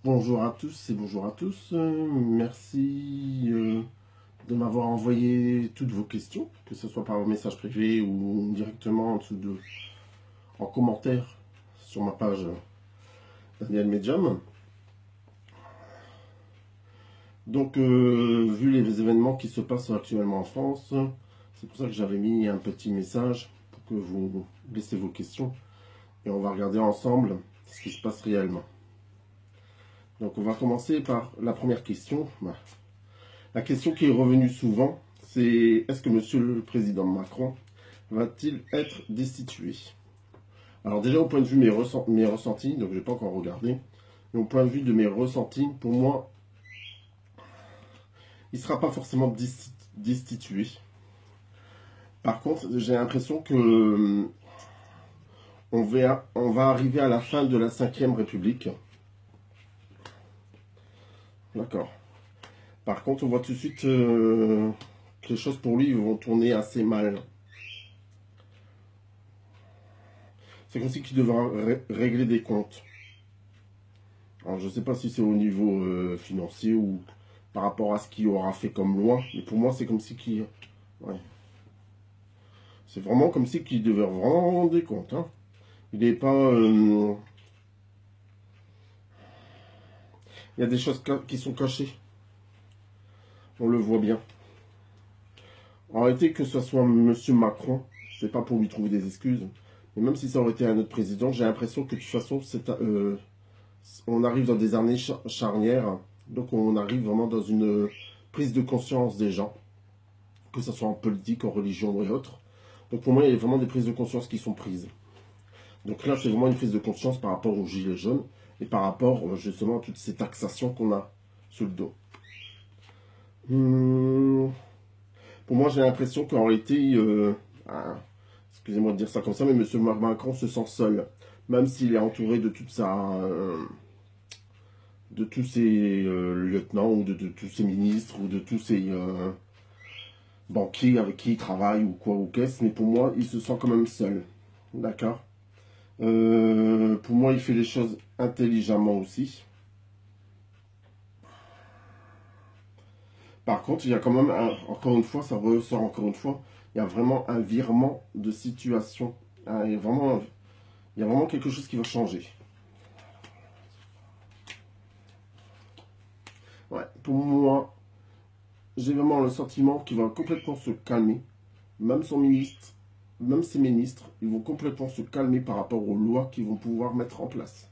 Bonjour à tous et bonjour à tous. Merci de m'avoir envoyé toutes vos questions, que ce soit par message privé ou directement en commentaire sur ma page Daniel Medium. Donc, vu les événements qui se passent actuellement en France, c'est pour ça que j'avais mis un petit message pour que vous laissiez vos questions et on va regarder ensemble ce qui se passe réellement. Donc, on va commencer par la première question. La question qui est revenue souvent, c'est est-ce que Monsieur le Président Macron va-t-il être destitué? Alors déjà, au point de vue de mes ressentis, donc je n'ai pas encore regardé, mais au point de vue de mes ressentis, pour moi, il ne sera pas forcément destitué. Par contre, j'ai l'impression que on va arriver à la fin de la 5e République. D'accord. Par contre, on voit tout de suite que les choses pour lui vont tourner assez mal. C'est comme si qu'il devra régler des comptes. Alors, je ne sais pas si c'est au niveau financier ou par rapport à ce qu'il aura fait comme loi, mais pour moi, c'est comme si qu'il... Ouais. C'est vraiment comme si qu'il devait vraiment rendre des comptes. Hein. Il n'est pas... Il y a des choses qui sont cachées. On le voit bien. En réalité, que ce soit Monsieur Macron, c'est pas pour lui trouver des excuses, mais même si ça aurait été un autre président, j'ai l'impression que de toute façon, on arrive dans des années charnières, donc on arrive vraiment dans une prise de conscience des gens, que ce soit en politique, en religion et autres. Donc pour moi, il y a vraiment des prises de conscience qui sont prises. Donc là, c'est vraiment une prise de conscience par rapport aux gilets jaunes et par rapport justement à toutes ces taxations qu'on a sur le dos. Pour moi, j'ai l'impression qu'en réalité, excusez-moi de dire ça comme ça, mais M. Macron se sent seul, même s'il est entouré de toute de tous ses lieutenants ou de tous ses ministres ou de tous ses banquiers avec qui il travaille ou quoi ou qu'est-ce, mais pour moi, il se sent quand même seul. D'accord. Pour moi, il fait les choses intelligemment aussi. Par contre, il y a quand même, encore une fois, ça ressort encore une fois, il y a vraiment un virement de situation. Hein, il y a vraiment quelque chose qui va changer. Ouais, pour moi, j'ai vraiment le sentiment qu'il va complètement se calmer. Même son ministre, même ses ministres, ils vont complètement se calmer par rapport aux lois qu'ils vont pouvoir mettre en place.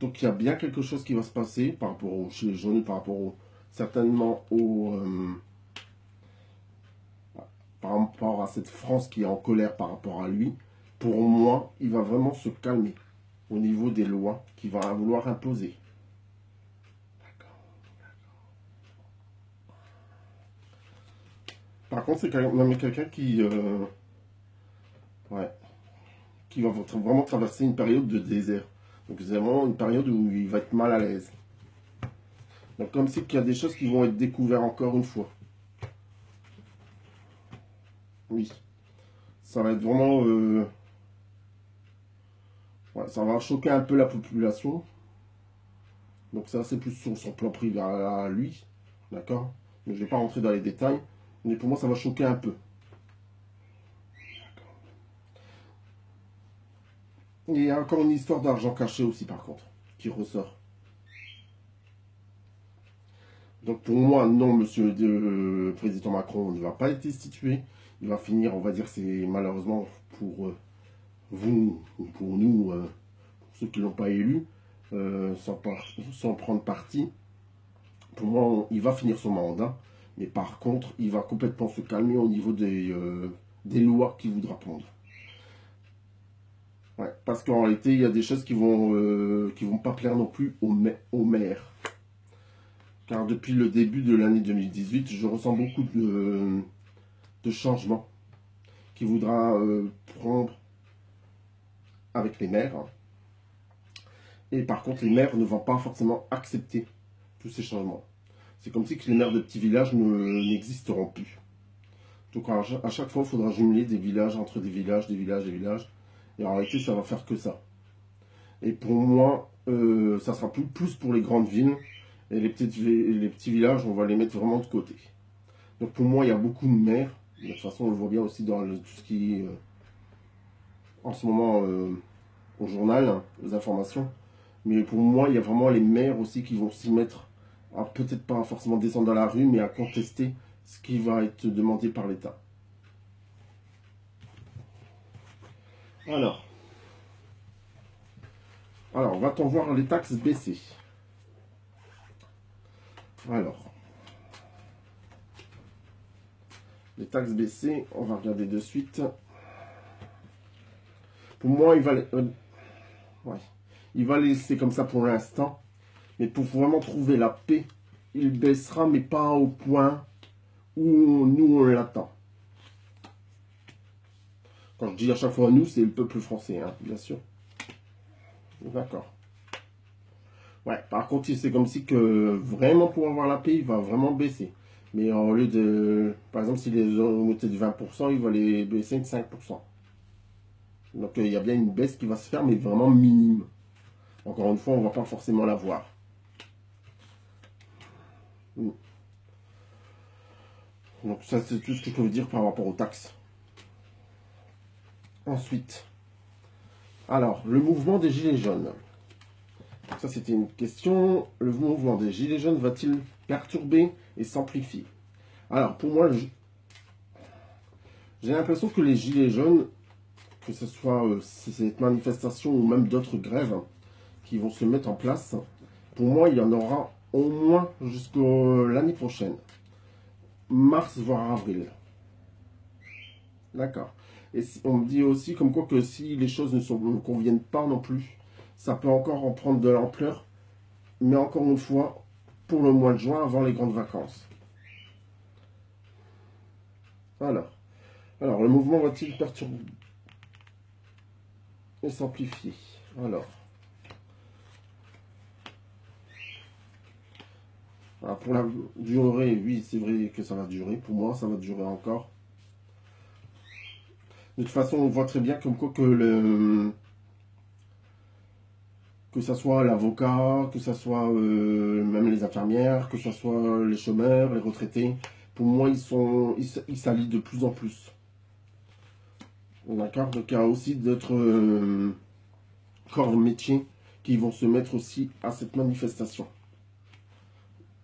Donc il y a bien quelque chose qui va se passer par rapport aux gilets jaunes, certainement par rapport à cette France qui est en colère par rapport à lui. Pour moi, il va vraiment se calmer au niveau des lois qu'il va vouloir imposer. Par contre, c'est quand même quelqu'un ouais, qui va vraiment traverser une période de désert. Donc c'est vraiment une période où il va être mal à l'aise. Donc comme c'est qu'il y a des choses qui vont être découvertes encore une fois. Oui. Ça va être vraiment... ouais, ça va choquer un peu la population. Donc ça, c'est plus sur son plan privé à lui. D'accord. Mais je ne vais pas rentrer dans les détails. Mais pour moi, ça va choquer un peu. Et il y a encore une histoire d'argent caché aussi, par contre, qui ressort. Donc pour moi, non, monsieur le président Macron ne va pas être destitué. Il va finir, on va dire, c'est malheureusement pour vous, ou pour nous, pour ceux qui ne l'ont pas élu, sans prendre parti. Pour moi, il va finir son mandat. Mais par contre, il va complètement se calmer au niveau des lois qu'il voudra prendre. Ouais, parce qu'en réalité, il y a des choses qui vont pas plaire non plus aux maires. Car depuis le début de l'année 2018, je ressens beaucoup de changements qu'il voudra prendre avec les maires. Et par contre, les maires ne vont pas forcément accepter tous ces changements. C'est comme si que les maires de petits villages n'existeront plus. Donc à chaque fois, il faudra jumeler des villages entre des villages, des villages, des villages. Et en réalité, ça va faire que ça. Et pour moi, ça sera plus pour les grandes villes. Et les petits villages, on va les mettre vraiment de côté. Donc pour moi, il y a beaucoup de maires. De toute façon, on le voit bien aussi dans tout ce qui est en ce moment au journal, hein, les informations. Mais pour moi, il y a vraiment les maires aussi qui vont s'y mettre à peut-être pas forcément descendre dans la rue, mais à contester ce qui va être demandé par l'État. Alors, va-t-on voir les taxes baisser? Alors, les taxes baissées, on va regarder de suite. Pour moi, il va laisser comme ça pour l'instant. Mais pour vraiment trouver la paix, il baissera, mais pas au point où nous on l'attend. Quand je dis à chaque fois nous, c'est le peuple français, hein, bien sûr. D'accord. Ouais, par contre, c'est comme si que vraiment pour avoir la paix, il va vraiment baisser. Mais au lieu de, par exemple, si les ont monté de 20%, il va les baisser de 5%. Donc il y a bien une baisse qui va se faire, mais vraiment minime. Encore une fois, on ne va pas forcément la voir. Donc ça, c'est tout ce que je peux vous dire par rapport aux taxes. Ensuite, alors, le mouvement des Gilets jaunes. Ça, c'était une question. Le mouvement des Gilets jaunes va-t-il perturber et s'amplifier? Alors, pour moi, j'ai l'impression que les Gilets jaunes, que ce soit cette manifestation ou même d'autres grèves qui vont se mettre en place, pour moi, il y en aura au moins jusqu'à l'année prochaine. Mars, voire avril. D'accord. Et on me dit aussi comme quoi que si les choses ne conviennent pas non plus, ça peut encore en prendre de l'ampleur. Mais encore une fois, pour le mois de juin, avant les grandes vacances. Alors le mouvement va-t-il perturber et s'amplifier? Pour la durée, oui, c'est vrai que ça va durer. Pour moi, ça va durer encore. De toute façon, on voit très bien comme quoi que ça soit l'avocat, que ça soit même les infirmières, que ce soit les chômeurs, les retraités. Pour moi, ils s'allient de plus en plus. D'accord. Donc il y a aussi d'autres corps de métier qui vont se mettre aussi à cette manifestation.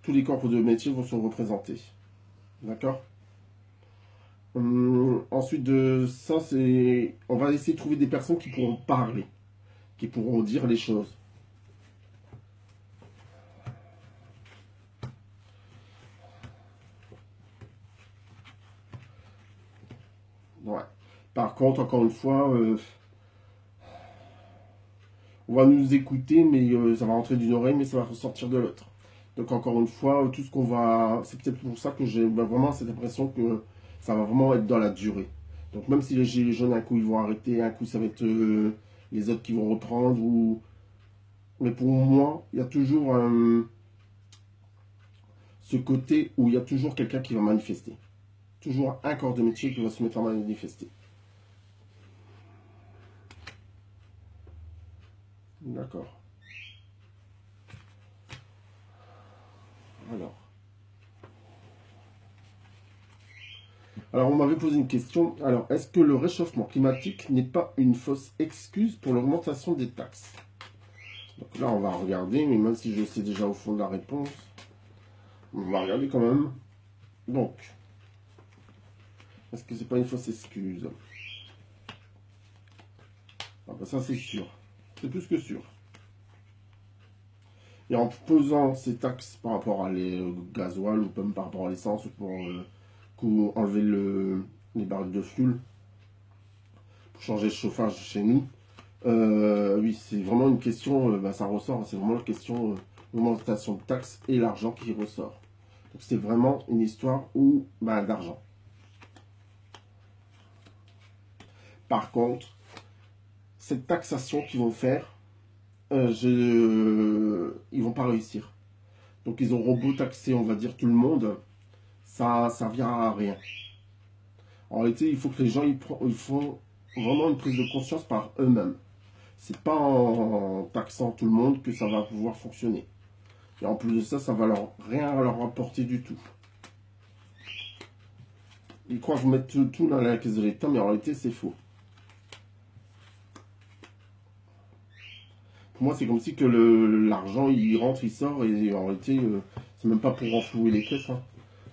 Tous les corps de métier vont se représenter. D'accord. Ensuite de ça, on va essayer de trouver des personnes qui pourront parler, qui pourront dire les choses. Ouais. Par contre, encore une fois, on va nous écouter, mais ça va rentrer d'une oreille, mais ça va ressortir de l'autre. Donc encore une fois, tout ce qu'on va... C'est peut-être pour ça que j'ai vraiment cette impression que ça va vraiment être dans la durée. Donc même si les gilets jaunes, un coup, ils vont arrêter, un coup, ça va être les autres qui vont reprendre. Mais pour moi, il y a toujours ce côté où il y a toujours quelqu'un qui va manifester. Toujours un corps de métier qui va se mettre à manifester. D'accord. Alors, on m'avait posé une question. Alors, est-ce que le réchauffement climatique n'est pas une fausse excuse pour l'augmentation des taxes? Donc là, on va regarder, mais même si je sais déjà au fond de la réponse, on va regarder quand même. Donc, est-ce que c'est pas une fausse excuse? Ah bah ça, c'est sûr. C'est plus que sûr. Et en posant ces taxes par rapport à les gasoil ou même par rapport à l'essence ou pour enlever les barils de fuel, pour changer le chauffage chez nous, oui, c'est vraiment une question, ça ressort, c'est vraiment la question l'augmentation de taxes et l'argent qui ressort. Donc c'est vraiment une histoire d'argent. Par contre, cette taxation qu'ils vont faire, ils vont pas réussir. Donc ils auront beau taxer, on va dire, tout le monde, ça servira à rien. En réalité, il faut que les gens ils font vraiment une prise de conscience par eux-mêmes. C'est pas en taxant tout le monde que ça va pouvoir fonctionner. Et en plus de ça, ça va rien leur apporter du tout. Ils croient que vous mettez tout dans la caisse de l'État, mais en réalité, c'est faux. Pour moi, c'est comme si que l'argent, il rentre, il sort, et en réalité, c'est même pas pour renflouer les caisses. Hein.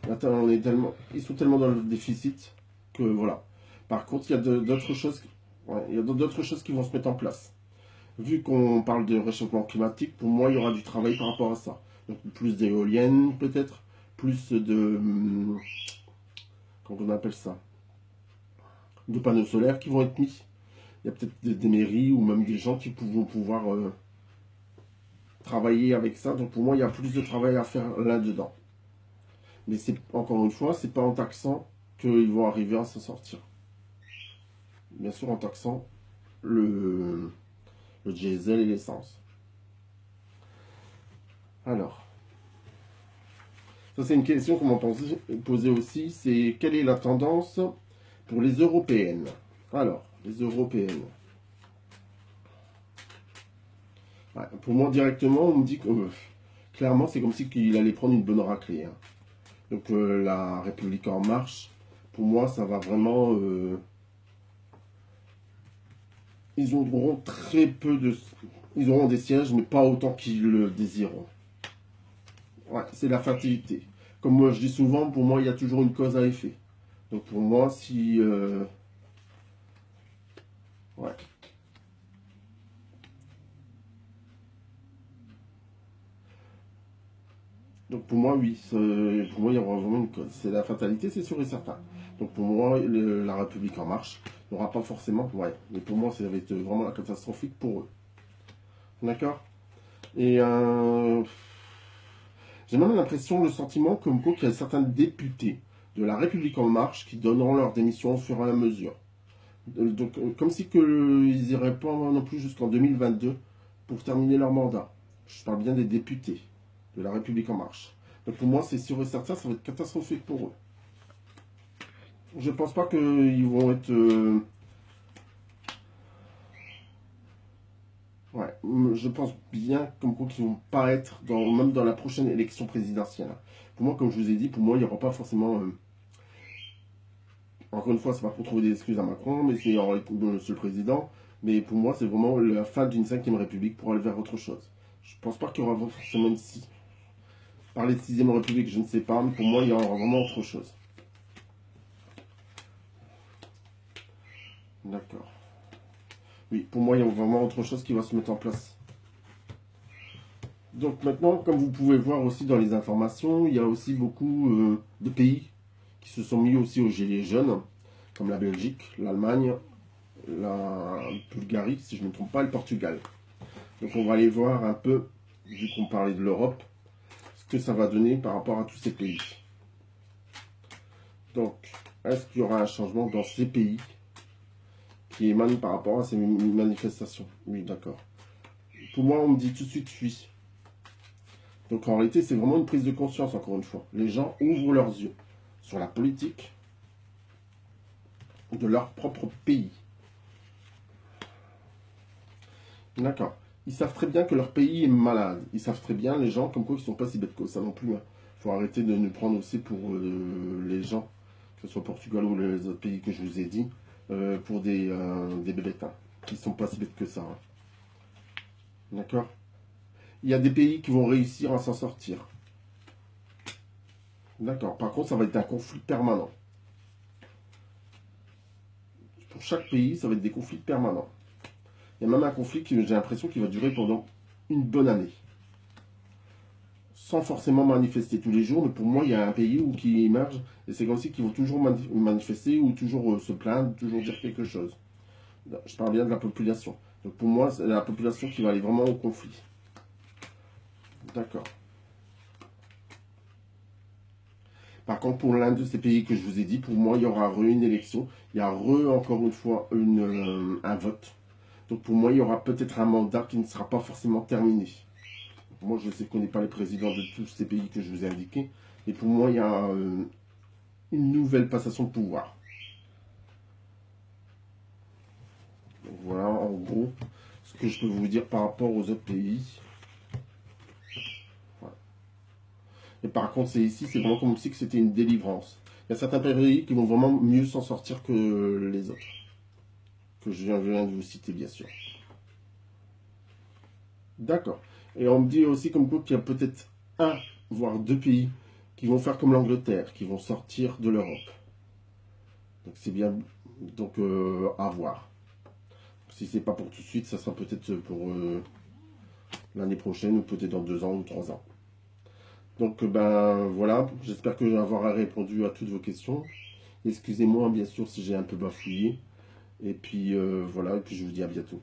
Attends, ils sont tellement dans le déficit que voilà. Par contre, il y a d'autres choses, ouais, il y a d'autres choses qui vont se mettre en place. Vu qu'on parle de réchauffement climatique, pour moi, il y aura du travail par rapport à ça. Donc, plus d'éoliennes, peut-être, plus de... comment on appelle ça? De panneaux solaires qui vont être mis. Il y a peut-être des mairies ou même des gens qui vont pouvoir travailler avec ça. Donc, pour moi, il y a plus de travail à faire là-dedans. Mais c'est encore une fois, c'est pas en taxant qu'ils vont arriver à s'en sortir. Bien sûr, en taxant le diesel et l'essence. Alors, ça c'est une question qu'on m'a posée aussi, c'est quelle est la tendance pour les européennes? Alors, les européennes. Ouais, pour moi directement, on me dit que clairement c'est comme si qu'il allait prendre une bonne raclée. Hein. Donc la République en marche, pour moi ça va vraiment... ils auront très peu de... Ils auront des sièges, mais pas autant qu'ils le désireront. Ouais, c'est la fatalité. Comme moi je dis souvent, pour moi il y a toujours une cause à effet. Donc pour moi, si... ouais. Donc pour moi, oui, pour moi il y aura vraiment une cause. C'est la fatalité, c'est sûr et certain. Donc pour moi, la République en marche n'aura pas forcément... Ouais, mais pour moi, ça va être vraiment catastrophique pour eux. D'accord? Et j'ai même l'impression, le sentiment comme quoi qu'il y a certains députés de la République en marche qui donneront leur démission au fur et à mesure. Donc comme si ils n'iraient pas non plus jusqu'en 2022 pour terminer leur mandat. Je parle bien des députés de la République en marche. Donc pour moi, c'est sûr et certain, ça va être catastrophique pour eux. Je pense pas qu'ils vont être... ouais, je pense bien comme quoi qu'ils vont pas être même dans la prochaine élection présidentielle. Pour moi, comme je vous ai dit, pour moi, il n'y aura pas forcément... encore une fois, c'est pas pour trouver des excuses à Macron, mais c'est en Monsieur le Président. Mais pour moi, c'est vraiment la fin d'une 5e République pour aller vers autre chose. Je pense pas qu'il y aura forcément une... Parler de 6e République, je ne sais pas, mais pour moi, il y aura vraiment autre chose. D'accord. Oui, pour moi, il y a vraiment autre chose qui va se mettre en place. Donc maintenant, comme vous pouvez voir aussi dans les informations, il y a aussi beaucoup de pays qui se sont mis aussi aux gilets jaunes, comme la Belgique, l'Allemagne, la Bulgarie, si je ne me trompe pas, le Portugal. Donc on va aller voir un peu, vu qu'on parlait de l'Europe, ce que ça va donner par rapport à tous ces pays. Donc, est-ce qu'il y aura un changement dans ces pays qui émanent par rapport à ces manifestations? Oui, d'accord. Pour moi, on me dit tout de suite oui. Donc en réalité, c'est vraiment une prise de conscience, encore une fois. Les gens ouvrent leurs yeux sur la politique de leur propre pays. D'accord. Ils savent très bien que leur pays est malade. Ils savent très bien, les gens, comme quoi ils ne sont pas si bêtes que ça non plus. Il faut arrêter de nous prendre aussi pour les gens, que ce soit Portugal ou les autres pays que je vous ai dit, pour des bébêtes. Hein. Ils ne sont pas si bêtes que ça. Hein. D'accord? Il y a des pays qui vont réussir à s'en sortir. D'accord. Par contre, ça va être un conflit permanent. Pour chaque pays, ça va être des conflits permanents. Il y a même un conflit qui, j'ai l'impression, qui va durer pendant une bonne année. Sans forcément manifester tous les jours, mais pour moi, il y a un pays qui émerge, et c'est comme si qu'ils vont toujours manifester, ou toujours se plaindre, toujours dire quelque chose. Je parle bien de la population. Donc pour moi, c'est la population qui va aller vraiment au conflit. D'accord. Par contre, pour l'un de ces pays que je vous ai dit, pour moi, il y aura une élection. Il y a encore une fois un vote. Donc pour moi, il y aura peut-être un mandat qui ne sera pas forcément terminé. Moi, je ne connais pas les présidents de tous ces pays que je vous ai indiqués. Et pour moi, il y a une nouvelle passation de pouvoir. Donc voilà, en gros, ce que je peux vous dire par rapport aux autres pays. Voilà. Et par contre, c'est ici, c'est vraiment comme si c'était une délivrance. Il y a certains pays qui vont vraiment mieux s'en sortir que les autres. Que je viens de vous citer, bien sûr. D'accord. Et on me dit aussi comme quoi qu'il y a peut-être un, voire deux pays qui vont faire comme l'Angleterre, qui vont sortir de l'Europe. Donc c'est bien, donc à voir. Si c'est pas pour tout de suite, ça sera peut-être pour l'année prochaine ou peut-être dans 2 ans ou 3 ans. Donc ben voilà, j'espère que j'aurai répondu à toutes vos questions. Excusez-moi bien sûr si j'ai un peu bafouillé. Et puis voilà, et puis je vous dis à bientôt.